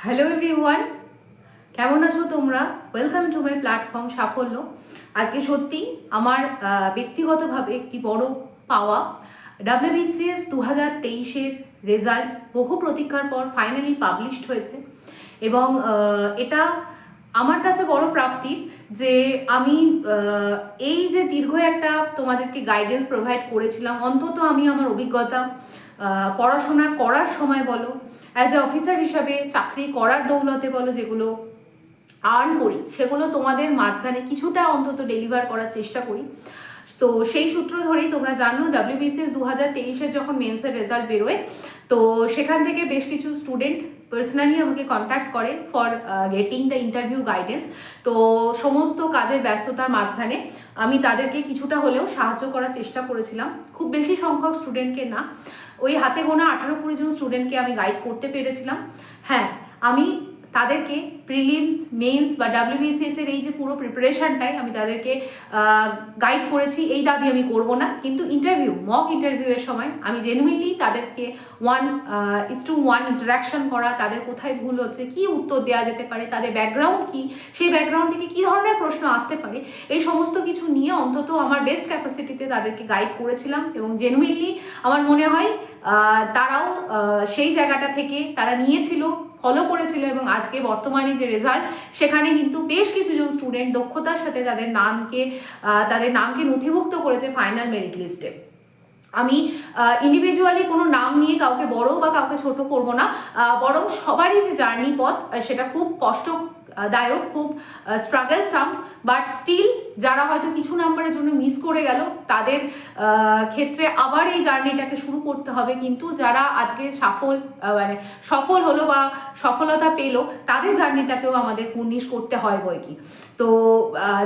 Hello everyone, কেমন আছো তোমরা? ওয়েলকাম টু মাই প্ল্যাটফর্ম সাফল্য। আজকে সত্যি আমার ব্যক্তিগতভাবে একটি বড় পাওয়া, ডাব্লিউবিসিএস 2023-এর রেজাল্ট বহু প্রতীক্ষার পর ফাইনালি পাবলিশড হয়েছে। এবং এটা আমার কাছে বড় প্রাপ্তির যে আমি এই যে দীর্ঘ একটা তোমাদেরকে গাইডেন্স প্রোভাইড করেছিলাম, অন্তত আমি আমার অভিজ্ঞতা পড়াশোনা করার সময় বলো, অ্যাজ এ অফিসার হিসাবে চাকরি করার দৌলতে বলো, যেগুলো আর্ন করি সেগুলো তোমাদের মাঝখানে কিছুটা অন্তত ডেলিভার করার চেষ্টা করি। তো সেই সূত্র ধরেই তোমরা জানো, ডাব্লিউবিসিএস 2023-এর যখন মেন্সের রেজাল্ট বেরোয়, তো সেখান থেকে বেশ কিছু স্টুডেন্ট পার্সোনালি আমাকে কন্ট্যাক্ট করে for getting the interview guidance. তো সমস্ত কাজের ব্যস্ততার মাঝখানে আমি তাদেরকে কিছুটা হলেও সাহায্য করার চেষ্টা করেছিলাম। খুব বেশি সংখ্যক স্টুডেন্টকে না, ওই হাতে গোনা 18-20 জন স্টুডেন্টকে আমি গাইড করতে পেরেছিলাম। হ্যাঁ, আমি তাদেরকে প্রিলিমস, মেন্স বা ডাব্লিউবিসিএসের এই যে পুরো প্রিপারেশানটাই আমি তাদেরকে গাইড করেছি, এই দাবি আমি করব না। কিন্তু ইন্টারভিউ, মক ইন্টারভিউয়ের সময় আমি জেনুইনলি তাদেরকে 1:1 ইন্টারাকশন করা, তাদের কোথায় ভুল হচ্ছে, কি উত্তর দেওয়া যেতে পারে, তাদের ব্যাকগ্রাউন্ড কি, সেই ব্যাকগ্রাউন্ড থেকে কী ধরনের প্রশ্ন আসতে পারে, এই সমস্ত কিছু নিয়ে অন্তত আমার বেস্ট ক্যাপাসিটিতে তাদেরকে গাইড করেছিলাম। এবং জেনুইনলি আমার মনে হয় তারাও সেই জায়গাটা থেকে তারা নিয়েছিল, ফলো করেছিল, এবং আজকে বর্তমানে যে রেজাল্ট সেখানে কিন্তু বেশ কিছুজন স্টুডেন্ট দক্ষতার সাথে তাদের নামকে নথিভুক্ত করেছে ফাইনাল মেরিট লিস্টে। আমি ইন্ডিভিজুয়ালি কোনো নাম নিয়ে কাউকে বড় বা কাউকে ছোট করব না, বরং সবারই যে জার্নি পথ সেটা খুব কষ্টদায়ক, খুব স্ট্রাগলসাম, বাট স্টিল যারা হয়তো কিছু নাম্বারের জন্য মিস করে গেল তাদের ক্ষেত্রে আবার এই জার্নিটাকে শুরু করতে হবে। কিন্তু যারা আজকে সফল হলো বা সফলতা পেলো, তাদের জার্নিটাকেও আমাদের কুর্নিশ করতে হয় বই কি। তো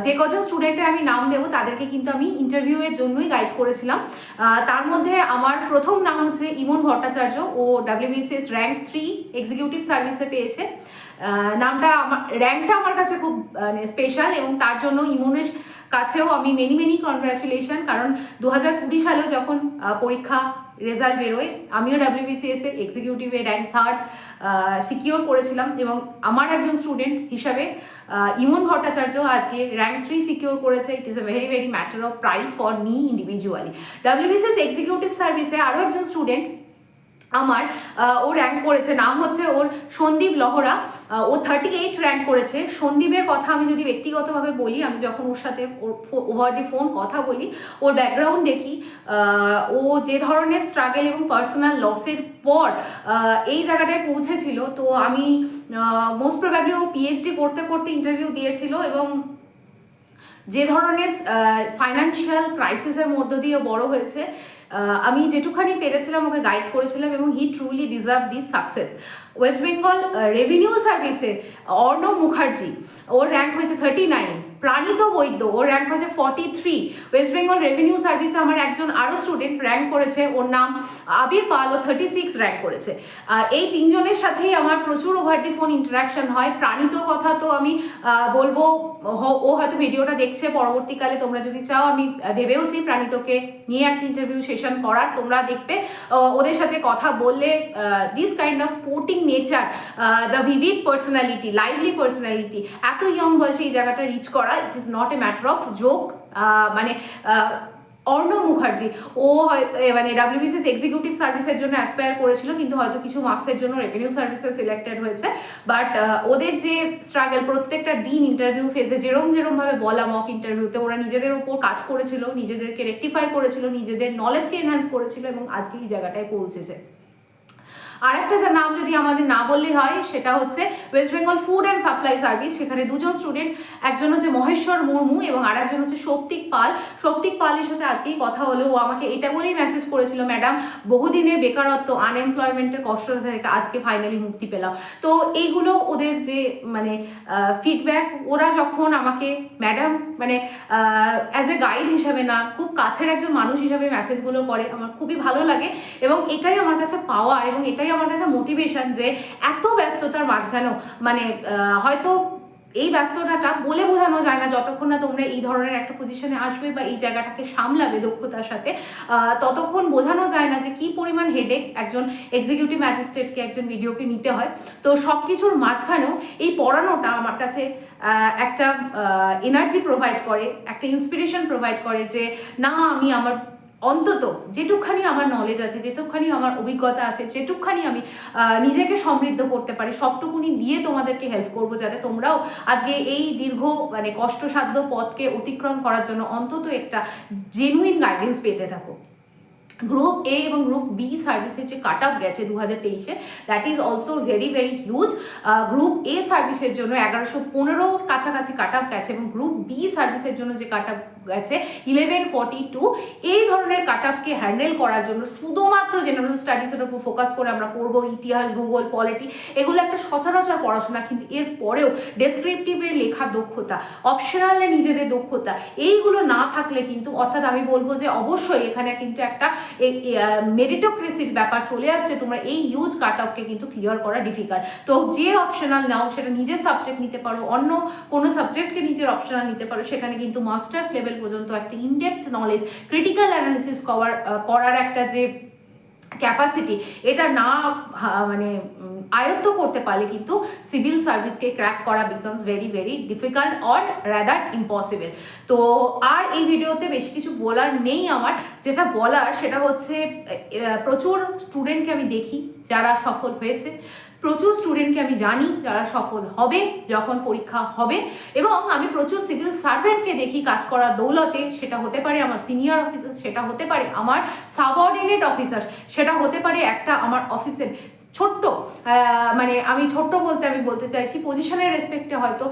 যে কজন স্টুডেন্টের আমি নাম দেবো তাদেরকে কিন্তু আমি ইন্টারভিউয়ের জন্যই গাইড করেছিলাম। তার মধ্যে আমার প্রথম নাম হচ্ছে ইমন ভট্টাচার্য। ও ডাব্লিউবিসিএস র্যাঙ্ক 3 এক্সিকিউটিভ সার্ভিসে পেয়েছে। র্যাঙ্কটা আমার কাছে খুব স্পেশাল, এবং তার জন্য ইমনের কাছেও আমি মেনি কনগ্রাচুলেশন। কারণ 2020 সালেও যখন পরীক্ষা রেজাল্ট বেরোয়, আমিও ডাব্লিউবিসিএস এর এক্সিকিউটিভে র্যাঙ্ক 3 সিকিওর করেছিলাম, এবং আমার একজন স্টুডেন্ট হিসাবে ইমন ভট্টাচার্য আজকে র্যাঙ্ক 3 সিকিওর করেছে। It is a very matter of pride for me individually. WBCS executive সার্ভিসে আরও একজন স্টুডেন্ট আমার ও র্যাঙ্ক করেছে, নাম হচ্ছে ওর সন্দীপ লহরা। ও 38 র্যাঙ্ক করেছে। সন্দীপের কথা আমি যদি ব্যক্তিগতভাবে বলি, আমি যখন ওর সাথে ওভার দি ফোন কথা বলি, ওর ব্যাকগ্রাউন্ড দেখি, ও যে ধরনের স্ট্রাগল এবং পার্সোনাল লসের পর এই জায়গাটায় পৌঁছেছিল, তো আমি মোস্ট প্রবাবলি ও পিএইচডি করতে করতে ইন্টারভিউ দিয়েছিল, এবং যে ধরনের ফাইন্যান্সিয়াল ক্রাইসিসের মধ্য দিয়ে বড় হয়েছে, আমি যেটুখানি পেরেছিলাম ওকে গাইড করেছিলাম, এবং he truly deserve this success. West Bengal revenue সার্ভিসে অর্ণব মুখার্জি, ওর র্যাঙ্ক হয়েছে 39। প্রাণিত বৈদ্য, ওর র্যাঙ্ক হয়েছে 43। ওয়েস্ট বেঙ্গল রেভিনিউ সার্ভিসে আমার একজন আরও স্টুডেন্ট র্যাঙ্ক করেছে, ওর নাম আবির পাল, ও 36 র্যাঙ্ক করেছে। এই তিনজনের সাথেই আমার প্রচুর ওভার দি ফোন ইন্টারাকশন হয়। প্রাণিতর কথা তো আমি বলবো, ও হয়তো ভিডিওটা দেখছে পরবর্তীকালে, তোমরা যদি চাও আমি ভেবেওছি প্রাণিতকে নিয়ে একটা ইন্টারভিউ সেশন করার। তোমরা দেখবে ওদের সাথে কথা বললে this kind of sporting nature, the vivid personality, lively personality, এত ইয়ং বয়সে এই জায়গাটা রিচ করা, it is not a matter of joke. Arnab Mukherjee, ও ডাব্লিউবিসিএস এক্সিকিউটিভ সার্ভিসের জন্য অ্যাসপায়ার করেছিল, কিন্তু হয়তো কিছু মার্কসের জন্য রেভিনিউ সার্ভিসে সিলেক্টেড হয়েছে। বাট ওদের যে স্ট্রাগল, প্রত্যেকটা দিন ইন্টারভিউ ফেজে যেরমভাবে বলা, মক ইন্টারভিউতে ওরা নিজেদের উপর কাজ করেছিল, নিজেদেরকে রেকটিফাই করেছিল, নিজেদের নলেজকে এনহ্যান্স করেছিল, এবং আজকে এই জায়গাটায় পৌঁছেছে। আরেকটা নাম যদি আমাদের না বললেই হয়, সেটা হচ্ছে West Bengal food and supply service. সেখানে দুজন স্টুডেন্ট, একজন হচ্ছে মহেশ্বর মুর্মু এবং আরেকজন হচ্ছে শক্তিক পাল। শক্তিক পালের সাথে আজকেই কথা হলো, ও আমাকে এটা বলেই মেসেজ করেছিল, ম্যাডাম বহুদিনের বেকারত্ব, আনএমপ্লয়মেন্টের কষ্ট থেকে আজকে ফাইনালি মুক্তি পেলাম। তো এইগুলো ওদের যে ফিডব্যাক, ওরা যখন আমাকে ম্যাডাম অ্যাজ এ গাইড হিসাবে না, খুব কাছের একজন মানুষ হিসাবে মেসেজগুলো করে, আমার খুবই ভালো লাগে। এবং এটাই আমার কাছে পাওয়ার, এবং এটাই আমার কাছে মোটিভেশন, যে এত ব্যস্ততার মাঝখানেও হয়তো এই ব্যস্ততাটা বলে বোঝানো যায় না যতক্ষণ না তোমরা এই ধরনের একটা পজিশনে আসবে বা এই জায়গাটাকে সামলাবে দক্ষতার সাথে, ততক্ষণ বোঝানো যায় না যে কি পরিমাণ হেডেক একজন এক্সিকিউটিভ ম্যাজিস্ট্রেটকে, একজন ভিডিওকে নিতে হয়। তো সব কিছুর মাঝখানেও এই পড়ানোটা আমার কাছে একটা এনার্জি প্রোভাইড করে, একটা ইন্সপিরেশন প্রোভাইড করে যে না, আমি আমার অন্তত যেটুকখানি আমার নলেজ আছে, যেটুকখানি আমার অভিজ্ঞতা আছে, যেটুকখানি আমি নিজেকে সমৃদ্ধ করতে পারি, সবটুকুনি দিয়ে তোমাদেরকে হেল্প করবো, যাতে তোমরাও আজকে এই দীর্ঘ মানে কষ্টসাধ্য পথকে অতিক্রম করার জন্য অন্তত একটা জেনুইন গাইডেন্স পেতে থাকো। গ্রুপ এ এবং গ্রুপ বি সার্ভিসের যে কাট অফ গেছে 2023-এ, that is also very very huge. Group A সার্ভিসের জন্য 1115 কাছাকাছি কাট অফ গেছে এবং গ্রুপ বি সার্ভিসের জন্য যে কাট অফ গেছে 1142। এই ধরনের কাট অফকে হ্যান্ডেল করার জন্য শুধুমাত্র জেনারেল স্টাডিজের উপর ফোকাস করে আমরা পড়বো, ইতিহাস, ভূগোল, পলিটি, এগুলো একটা সচরাচর পড়াশোনা, কিন্তু এর পরেও ডেসক্রিপটিভে লেখা দক্ষতা, অপশনালে নিজেদের দক্ষতা, এইগুলো না থাকলে কিন্তু, অর্থাৎ আমি বলবো যে অবশ্যই এখানে কিন্তু একটা মেরিটোক্রেসির ব্যাপার চলে আসছে, তোমরা এই হিউজ কাট অফকে কিন্তু ক্লিয়ার করা ডিফিকাল্ট। তো যে অপশনাল নাও সেটা নিজের সাবজেক্ট নিতে পারো, অন্য কোনো সাবজেক্টকে নিজের অপশনাল নিতে পারো, সেখানে কিন্তু মাস্টার্স লেভেল পর্যন্ত একটা ইনডেপথ নলেজ, ক্রিটিক্যাল অ্যানালিসিস করার একটা যে ক্যাপাসিটি, এটা না মানে আয়ত্ত করতে পারলে কিন্তু সিভিল সার্ভিসকে ক্র্যাক করা becomes very very difficult or rather impossible. তো আর এই ভিডিওতে বেশি কিছু বলার নেই আমার, যেটা বলার সেটা হচ্ছে প্রচুর স্টুডেন্টকে আমি দেখি যারা সফল হয়েছে, প্রচুর স্টুডেন্টকে আমি জানি যারা সফল হবে যখন পরীক্ষা হবে, এবং আমি প্রচুর সিভিল সার্ভেন্টকে দেখি কাজ করার দৌলতে, সেটা হতে পারে আমার সিনিয়র অফিসার, সেটা হতে পারে আমার সাবঅর্ডিনেট অফিসার, সেটা হতে পারে একটা আমার অফিসের ছোট্ট, মানে আমি ছোট্ট বলতে আমি বলতে চাইছি পজিশনের রেসপেক্টে হয়তো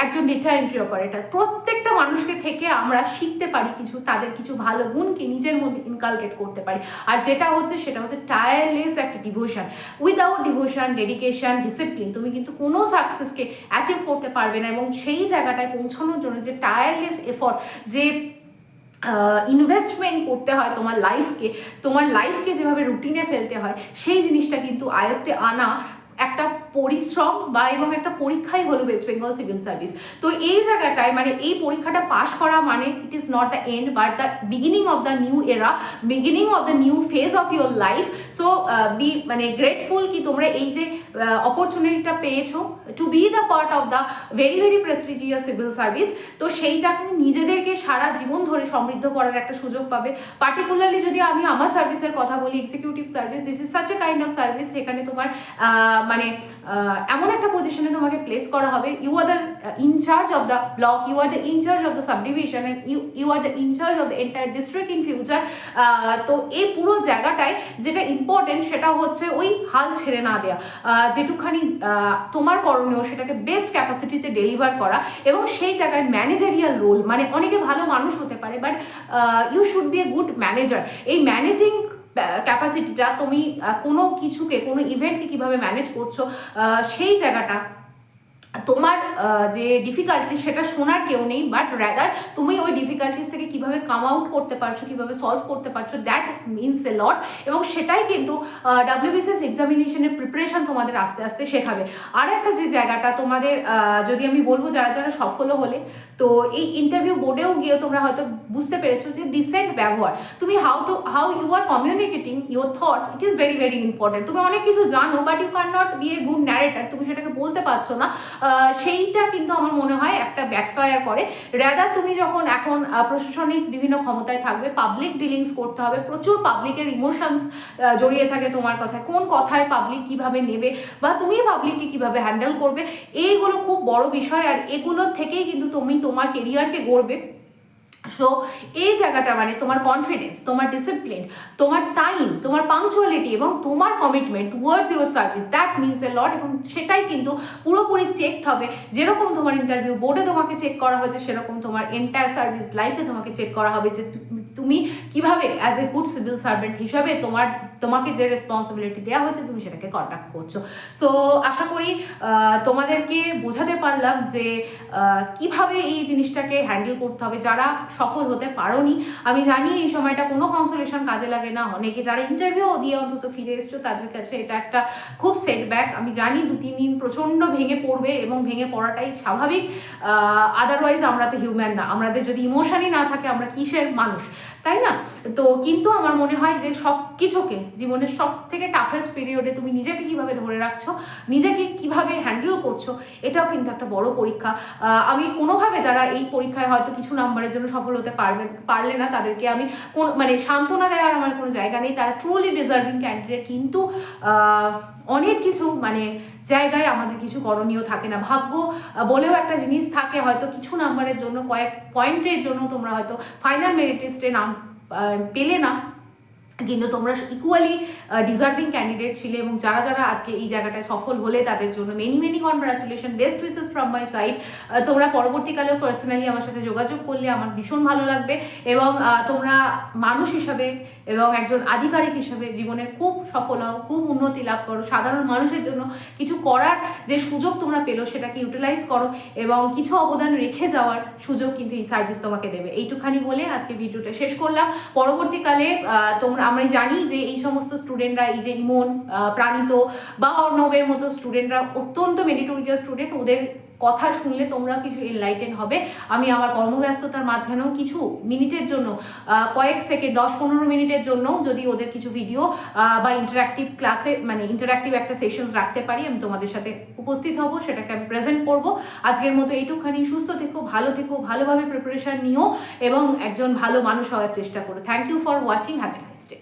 একজন ডেটা এন্ট্রি অপারেটর। প্রত্যেকটা মানুষকে থেকে আমরা শিখতে পারি কিছু, তাদের কিছু ভালো গুণকে নিজের মধ্যে ইনকালকেট করতে পারি। আর যেটা হচ্ছে সেটা হচ্ছে টায়ারলেস একটা devotion. Without devotion, dedication, discipline তুমি কিন্তু কোনো সাকসেসকে অ্যাচিভ করতে পারবে না, এবং সেই জায়গাটায় পৌঁছানোর জন্য যে টায়ারলেস এফর্ট, যে ইনভেস্টমেন্ট করতে হয় তোমার লাইফকে যেভাবে রুটিনে ফেলতে হয়, সেই জিনিসটা কিন্তু আয়ত্তে আনা একটা পরিশ্রম বা এবং একটা পরীক্ষাই হলো ওয়েস্ট বেঙ্গল সিভিল সার্ভিস। তো এই জায়গাটায় মানে এই পরীক্ষাটা পাশ করা মানে it is not the end but the beginning of the new era, beginning of the new phase of your life. So be মানে গ্রেটফুল কি তোমরা এই যে অপরচুনিটিটা পেয়েছো to be the part of the very very prestigious civil service. তো সেইটাকে নিজেদেরকে সারা জীবন ধরে সমৃদ্ধ করার একটা সুযোগ পাবে। পার্টিকুলারলি যদি আমি আমার সার্ভিসের কথা বলি, executive service, this is such a kind of service, সেখানে তোমার মানে এমন একটা পজিশনে তোমাকে প্লেস করা হবে, you are the incharge of the block, you are the incharge of the subdivision, and you are the incharge of the entire district in future. তো এই পুরো জায়গাটায় যেটা ইম্পর্টেন্ট সেটা হচ্ছে ওই হাল ছেড়ে না দেওয়া, যেটুখানি তোমার করণীয় সেটাকে বেস্ট ক্যাপাসিটিতে ডেলিভার করা, এবং সেই জায়গায় ম্যানেজারিয়াল রোল, মানে অনেকে ভালো মানুষ হতে পারে but you should be a good manager. এই ম্যানেজিং ক্যাপাসিটিটা তুমি কোনো কিছুকে, কোনো ইভেন্টকে কীভাবে ম্যানেজ করছো, সেই জায়গাটা তোমার যে ডিফিকাল্টি সেটা শোনার কেউ নেই, বাট রাদার তুমি ওই ডিফিকাল্টিস থেকে কীভাবে কাম আউট করতে পারছো, কীভাবে সলভ করতে পারছো, দ্যাট মিনস এ লট। এবং সেটাই কিন্তু WBCS এক্সামিনেশনের প্রিপারেশন তোমাদের আস্তে আস্তে শেখাবে। আর একটা যে জায়গাটা তোমাদের যদি আমি বলবো যারা যারা সফল হলে, তো এই ইন্টারভিউ বোর্ডেও গিয়ে তোমরা হয়তো বুঝতে পেরেছো যে ডিসেন্ট ব্যবহার, তুমি how you are communicating your thoughts, it is very very important. তুমি অনেক কিছু জানো but you can not be a good narrator, তুমি সেটাকে বলতে পারছো না, সেইটা কিন্তু আমার মনে হয় একটা ব্যাকফায়ার করে। রাদার তুমি যখন এখন প্রশাসনিক বিভিন্ন ক্ষমতায় থাকবে, পাবলিক ডিলিংস করতে হবে, প্রচুর পাবলিকের ইমোশনস জড়িয়ে থাকে তোমার কথায়, কোন কথায় পাবলিক কিভাবে নেবে বা তুমি পাবলিককে কিভাবে হ্যান্ডেল করবে, এইগুলো খুব বড় বিষয়। আর এগুলোর থেকেই কিন্তু তুমি তোমার কেরিয়ারকে গড়বে। সো এই জায়গাটা মানে তোমার কনফিডেন্স, তোমার ডিসিপ্লিন, তোমার টাইম, তোমার পাংচুয়ালিটি এবং তোমার commitment towards your service, that means a lot. এবং সেটাই কিন্তু পুরোপুরি চেকড হবে, যেরকম তোমার ইন্টারভিউ বোর্ডে তোমাকে চেক করা হয়েছে সেরকম তোমার এন্টায়ার সার্ভিস লাইফে তোমাকে চেক করা হবে যে তুমি কিভাবে as a good civil servant হিসাবে তোমাকে যে রেসপন্সিবিলিটি দেওয়া হয়েছে তুমি সেটাকে কন্ডাক্ট করছো। সো আশা করি তোমাদেরকে বোঝাতে পারলাম যে কিভাবে এই জিনিসটাকে হ্যান্ডেল করতে হবে। যারা সফল হতে পারোনি, আমি জানি এই সময়টা কোনো কনসোলেশন কাজে লাগে না, অনেকে যারা ইন্টারভিউ দিয়ে অন্তত ফিরে এসছো তাদের কাছে এটা একটা খুব সেটব্যাক। আমি জানি 2-3 দিন প্রচণ্ড ভেঙে পড়বে এবং ভেঙে পড়াটাই স্বাভাবিক। আদারওয়াইজ আমরা তো হিউম্যান না, আমাদের যদি ইমোশনই না থাকে আমরা কিসের মানুষ, তাই না? তো কিন্তু আমার মনে হয় যে সব কিছুকে জীবনের সব থেকে টাফেস্ট পিরিয়ডে তুমি নিজেকে কিভাবে ধরে রাখছো, নিজেকে কিভাবে হ্যান্ডেল করছো, এটাও কিন্তু একটা বড় পরীক্ষা। আমি কোনোভাবে যারা এই পরীক্ষায় হয়তো কিছু নাম্বারের জন্য সফল হতে পারলে না তাদেরকে আমি মানে সান্ত্বনা দেওয়ার আমার কোনো জায়গা নেই। তারা ট্রুলি ডিজার্ভিং ক্যান্ডিডেট, কিন্তু অনেক কিছু মানে জায়গায় আমাদের কিছু করণীয় থাকে না। ভাগ্য বলেও একটা জিনিস থাকে, হয়তো কিছু নাম্বারের জন্য কয়েক পয়েন্টের জন্য তোমরা হয়তো ফাইনাল মেরিট লিস্টে নাম পেলে না, কিন্তু তোমরা ইকুয়ালি ডিজার্ভিং ক্যান্ডিডেট ছিলে। এবং যারা যারা আজকে এই জায়গাটায় সফল হলে তাদের জন্য many congratulation, best wishes from my side. তোমরা পরবর্তীকালেও পার্সোনালি আমার সাথে যোগাযোগ করলে আমার ভীষণ ভালো লাগবে। এবং তোমরা মানুষ হিসাবে এবং একজন আধিকারিক হিসাবে জীবনে খুব সফল হও, খুব উন্নতি লাভ করো, সাধারণ মানুষের জন্য কিছু করার যে সুযোগ তোমরা পেলো সেটাকে ইউটিলাইজ করো এবং কিছু অবদান রেখে যাওয়ার সুযোগ কিন্তু এই সার্ভিস তোমাকে দেবে। এইটুখানি বলে আজকে ভিডিওটা শেষ করলাম। পরবর্তীকালে আমরা জানি যে এই সমস্ত স্টুডেন্টরা, এই যে ইমন, প্রাণিত বা অর্ণবের মতো স্টুডেন্টরা অত্যন্ত মেরিটোরিয়াস স্টুডেন্ট, ওদের কথা শুনলে তোমরা কিছু এনলাইটেন হবে। আমি আমার কর্মব্যস্ততার মাঝখানেও কিছু মিনিটের জন্য, কয়েক সেকেন্ড 10-15 মিনিটের জন্য যদি ওদের কিছু ভিডিও বা ইন্টারাক্টিভ ক্লাসে মানে ইন্টারাক্টিভ একটা সেশনস রাখতে পারি, আমি তোমাদের সাথে উপস্থিত হব, সেটাকে আমি প্রেজেন্ট করব। আজকের মতো এইটুখানি। সুস্থ থেকো, ভালো থেকো, ভালোভাবে প্রিপারেশন নিও এবং একজন ভালো মানুষ হওয়ার চেষ্টা করো। Thank you for watching, have a nice day.